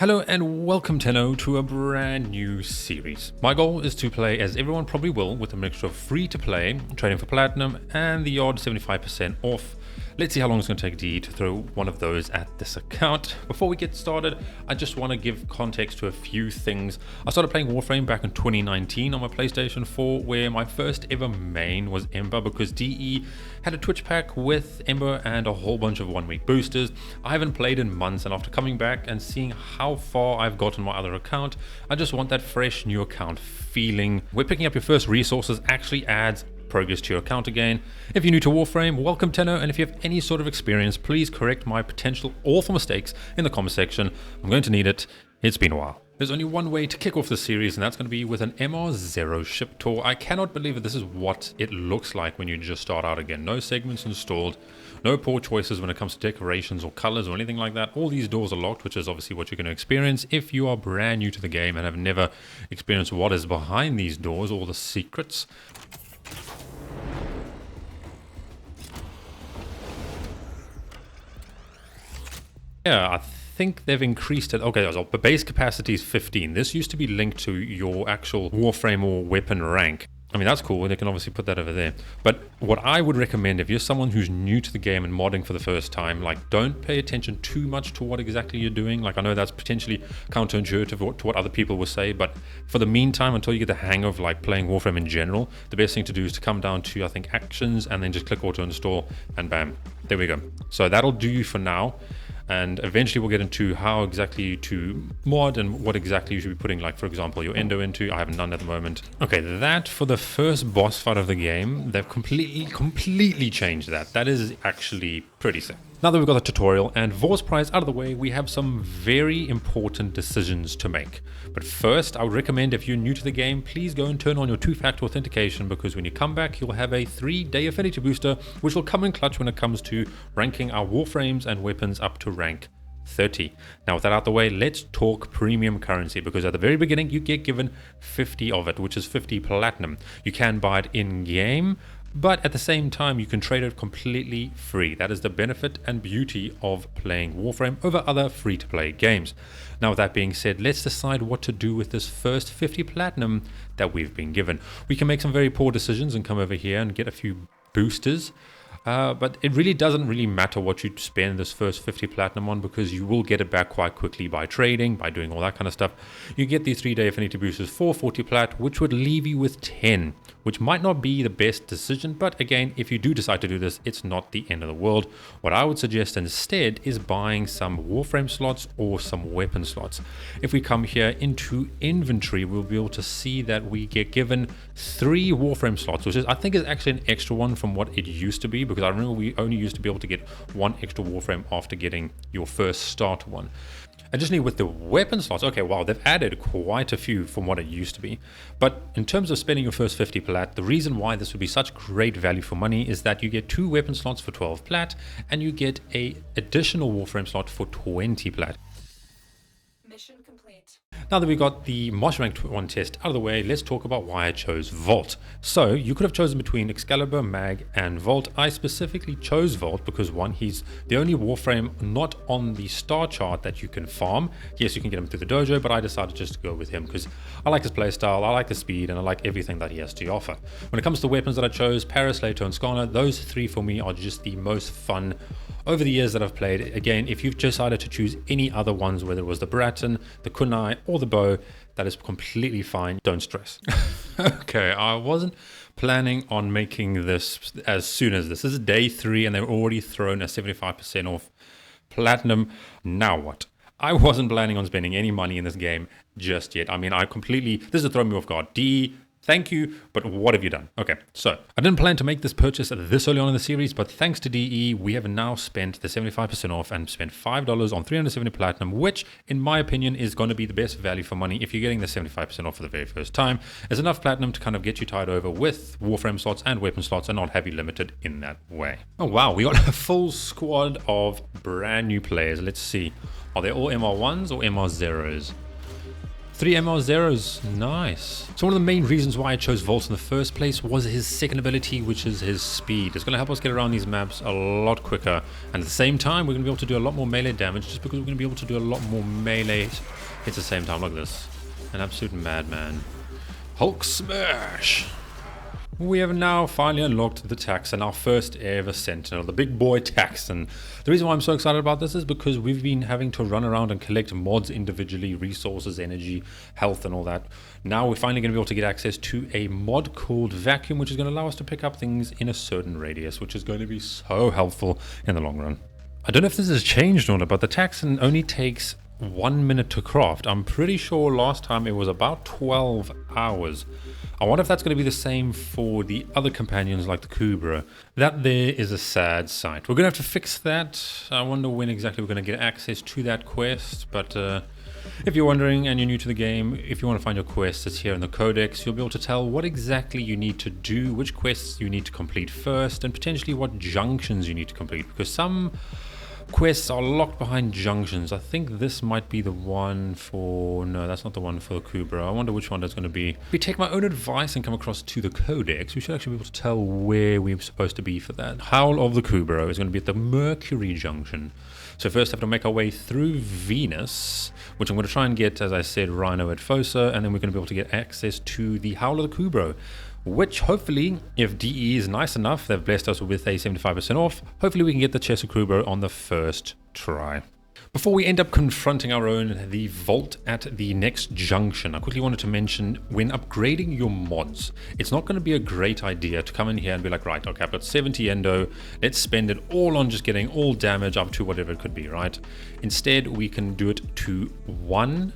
Hello and welcome Tenno to a brand new series. My goal is to play, as everyone probably will, with a mixture of free to play, trading for platinum, and the odd 75% off. Let's see how long it's going to take D to throw one of those at this account. Before we get started, I just want to give context to a few things. I started playing Warframe back in 2019 on my PlayStation 4, where my first ever main was Ember because DE had a Twitch pack with Ember and a whole bunch of 1 week boosters. I haven't played in months, and after coming back and seeing how far I've got on my other account, I just want that fresh new account feeling where picking up your first resources actually adds progress to your account again. If you're new to Warframe, welcome Tenno, and if you have any sort of experience, please correct my potential awful mistakes in the comment section. I'm going to need it. It's been a while. There's only one way to kick off the series, and that's going to be with an MR0 ship tour. I cannot believe that this is what it looks like when you just start out again. No segments installed, no poor choices when it comes to decorations or colors or anything like that. All these doors are locked, which is obviously what you're going to experience if you are brand new to the game and have never experienced what is behind these doors, all the secrets. Yeah, I think they've increased it. Okay, so the base capacity is 15. This used to be linked to your actual Warframe or weapon rank. I mean, that's cool. They can obviously put that over there. But what I would recommend if you're someone who's new to the game and modding for the first time, like, don't pay attention too much to what exactly you're doing. Like, I know that's potentially counterintuitive to what other people will say, but for the meantime, until you get the hang of like playing Warframe in general, the best thing to do is to come down to, I think, actions and then just click auto install and bam, there we go. So that'll do you for now. And eventually we'll get into how exactly to mod and what exactly you should be putting, like, for example, your endo into. I have none at the moment. Okay, that for the first boss fight of the game, they've completely changed that. That is actually pretty sick. Now that we've got the tutorial and Vor's prize out of the way, we have some very important decisions to make. But first, I would recommend, if you're new to the game, please go and turn on your two-factor authentication, because when you come back, you'll have a 3-day affinity booster, which will come in clutch when it comes to ranking our Warframes and weapons up to rank 30. Now with that out of the way, let's talk premium currency, because at the very beginning you get given 50 of it, which is 50 platinum. You can buy it in game, but at the same time you can trade it completely free. That is the benefit and beauty of playing Warframe over other free-to-play games. Now with that being said, let's decide what to do with this first 50 platinum that we've been given. We can make some very poor decisions and come over here and get a few boosters. But it really doesn't matter what you spend this first 50 platinum on, because you will get it back quite quickly by trading, by doing all that kind of stuff. You get these 3-day affinity boosters for 40 plat, which would leave you with 10, which might not be the best decision, but again, if you do decide to do this, it's not the end of the world. What I would suggest instead is buying some Warframe slots or some weapon slots. If we come here into inventory, we'll be able to see that we get given 3 Warframe slots, which is, I think, is actually an extra one from what it used to be, because I remember we only used to be able to get 1 extra Warframe after getting your first start one. Additionally, with the weapon slots, okay, wow, they've added quite a few from what it used to be. But in terms of spending your first 50 plat, the reason why this would be such great value for money is that you get 2 weapon slots for 12 plat, and you get a additional Warframe slot for 20 plat. Mission complete. Now that we've got the Mosh Rank 1 test out of the way, let's talk about why I chose Vault. So you could have chosen between Excalibur, Mag, and Vault. I specifically chose Vault because, one, he's the only Warframe not on the star chart that you can farm. Yes, you can get him through the dojo, but I decided just to go with him because I like his playstyle, I like the speed, and I like everything that he has to offer. When it comes to the weapons that I chose, Paris, Leto, and Skarner, those 3 for me are just the most fun over the years that I've played. Again, if you've decided to choose any other ones, whether it was the Bratton, the Kunai, or the Bow, that is completely fine. Don't stress. Okay, I wasn't planning on making this as soon as this. This is day 3 and they've already thrown a 75% off platinum. Now what? I wasn't planning on spending any money in this game just yet. I mean, this has thrown me off guard. Thank you, but what have you done? Okay, so I didn't plan to make this purchase this early on in the series, but thanks to DE, we have now spent the 75% off and spent $5 on 370 platinum, which, in my opinion, is going to be the best value for money if you're getting the 75% off for the very first time. There's enough platinum to kind of get you tied over with Warframe slots and weapon slots and not have you limited in that way. Oh wow, we got a full squad of brand new players. Let's see. Are they all MR1s or MR0s? 3 MR zeros, nice. So one of the main reasons why I chose Volt in the first place was his second ability, which is his speed. It's going to help us get around these maps a lot quicker. And at the same time, we're going to be able to do a lot more melee damage just because we're going to be able to do a lot more melee hits at the same time. Look at this. An absolute madman. Hulk smash! We have now finally unlocked the Taxon, our first ever Sentinel, the big boy Taxon. The reason why I'm so excited about this is because we've been having to run around and collect mods individually, resources, energy, health and all that. Now we're finally going to be able to get access to a mod called Vacuum, which is going to allow us to pick up things in a certain radius, which is going to be so helpful in the long run. I don't know if this has changed or not, but the Taxon only takes 1 minute to craft. I'm pretty sure last time it was about 12 hours. I wonder if that's going to be the same for the other companions like the Cobra. That there is a sad sight. We're going to have to fix that. I wonder when exactly we're going to get access to that quest. But if you're wondering and you're new to the game, if you want to find your quests, it's here in the codex. You'll be able to tell what exactly you need to do, which quests you need to complete first, and potentially what junctions you need to complete. Because some quests are locked behind junctions. I think this might be the one for... No, that's not the one for the Cobra. I wonder which one that's going to be. If we take my own advice and come across to the codex, we should actually be able to tell where we're supposed to be for that. Howl of the Cobra is going to be at the Mercury junction. So first I have to make our way through Venus, which I'm going to try and get, as I said, Rhino at Fossa, and then we're going to be able to get access to the Howl of the Cobra, which hopefully, if DE is nice enough, they've blessed us with a 75% off, hopefully we can get the Chest of Cobra on the first try. Before we end up confronting our own, the Vault at the next junction, I quickly wanted to mention, when upgrading your mods, it's not going to be a great idea to come in here and be like, right, okay, I've got 70 endo, let's spend it all on just getting all damage up to whatever it could be, right? Instead, we can do it to 1,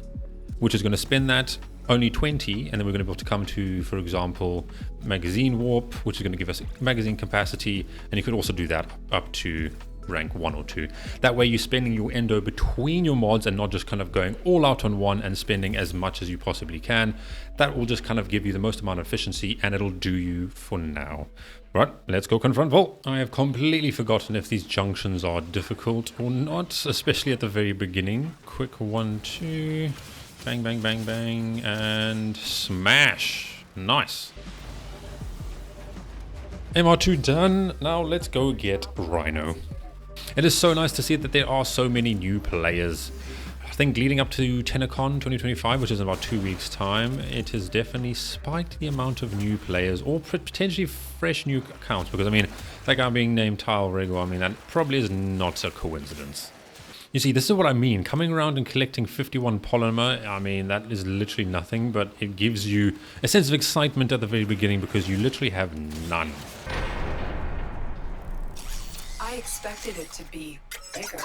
which is going to spend that only 20, and then we're going to be able to come to, for example, magazine warp, which is going to give us magazine capacity, and you could also do that up to rank 1 or 2. That way you're spending your endo between your mods and not just kind of going all out on one and spending as much as you possibly can. That will just kind of give you the most amount of efficiency, and it'll do you for now. Right, let's go confront Vol. I have completely forgotten if these junctions are difficult or not, especially at the very beginning. Quick 1, 2... Bang, bang, bang, bang, and smash. Nice. MR2 done. Now let's go get Rhino. It is so nice to see that there are so many new players. I think leading up to TennoCon 2025, which is in about 2 weeks' time, it has definitely spiked the amount of new players, or potentially fresh new accounts, because I mean, that guy being named Tile Rego, I mean, that probably is not a coincidence. You see, this is what I mean. Coming around and collecting 51 polymer, I mean, that is literally nothing, but it gives you a sense of excitement at the very beginning because you literally have none. I expected it to be bigger.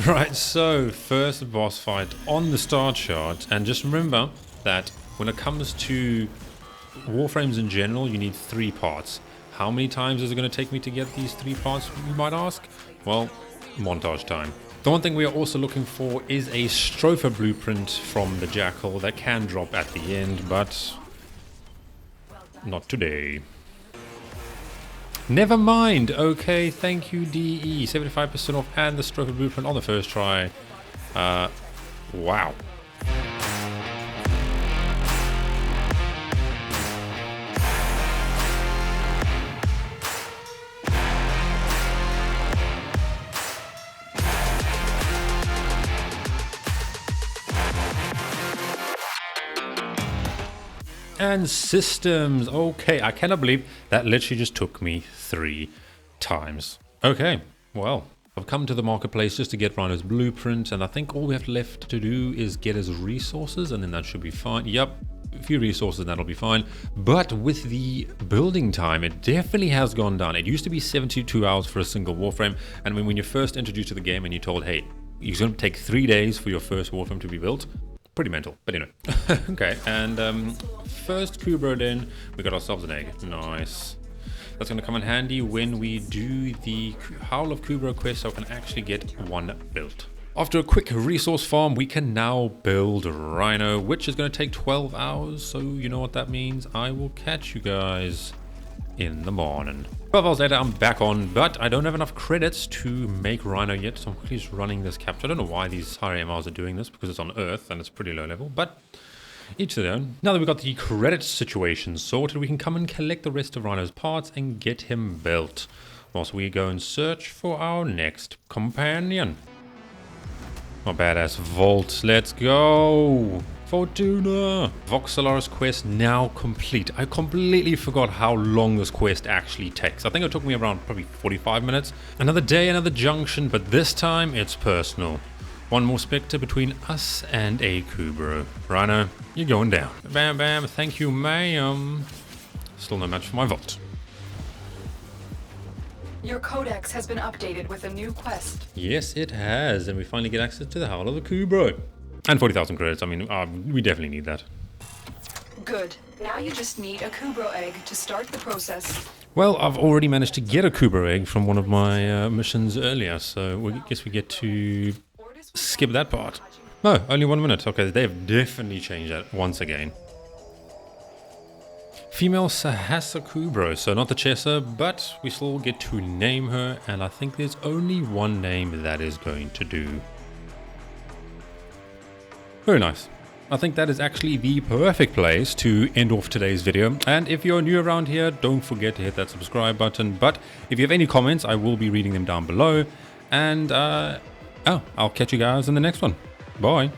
Right, so first boss fight on the start chart, and just remember that when it comes to Warframes in general, you need 3 parts. How many times is it going to take me to get these 3 parts, you might ask? Well, montage time. The one thing we are also looking for is a Stropher blueprint from the Jackal that can drop at the end, but not today. Never mind. Okay, thank you, DE. 75% off and the Stropher blueprint on the first try. Wow. And systems. Okay, I cannot believe that literally just took me 3 times. Okay, well, I've come to the marketplace just to get Rhino's blueprint, and I think all we have left to do is get his resources, and then that should be fine. Yep, a few resources, and that'll be fine. But with the building time, it definitely has gone down. It used to be 72 hours for a single Warframe, and when you're first introduced to the game and you're told, hey, it's going to take 3 days for your first Warframe to be built, pretty mental, but anyway. Okay, and first Cobra then, we got ourselves an egg. Nice. That's going to come in handy when we do the Howl of Cobra quest, so I can actually get one built. After a quick resource farm, we can now build Rhino, which is going to take 12 hours, so you know what that means. I will catch you guys in the morning. 12 hours later, I'm back on, but I don't have enough credits to make Rhino yet, so I'm quickly just running this capture. I don't know why these higher MRs are doing this, because it's on Earth and it's pretty low level, but each to their own. Now that we've got the credits situation sorted, we can come and collect the rest of Rhino's parts and get him built, whilst we go and search for our next companion. Oh, badass vault, let's go! Fortuna! Voxelar's quest now complete. I completely forgot how long this quest actually takes. I think it took me around probably 45 minutes. Another day, another junction, but this time it's personal. One more spectre between us and a Kubro. Rhino, you're going down. Bam bam, thank you ma'am. Still no match for my vault. Your codex has been updated with a new quest. Yes, it has, and we finally get access to the Howl of the Kubro. And 40,000 credits, I mean, we definitely need that. Good. Now you just need a Kubro egg to start the process. Well, I've already managed to get a Kubro egg from one of my missions earlier, so I guess we get to skip that part. Oh, only 1 minute. Okay, they've definitely changed that once again. Female Sahasa Kubro, so not the Chesser, but we still get to name her, and I think there's only one name that is going to do. Very nice. I think that is actually the perfect place to end off today's video. And if you're new around here, don't forget to hit that subscribe button. But if you have any comments, I will be reading them down below. And I'll catch you guys in the next one. Bye.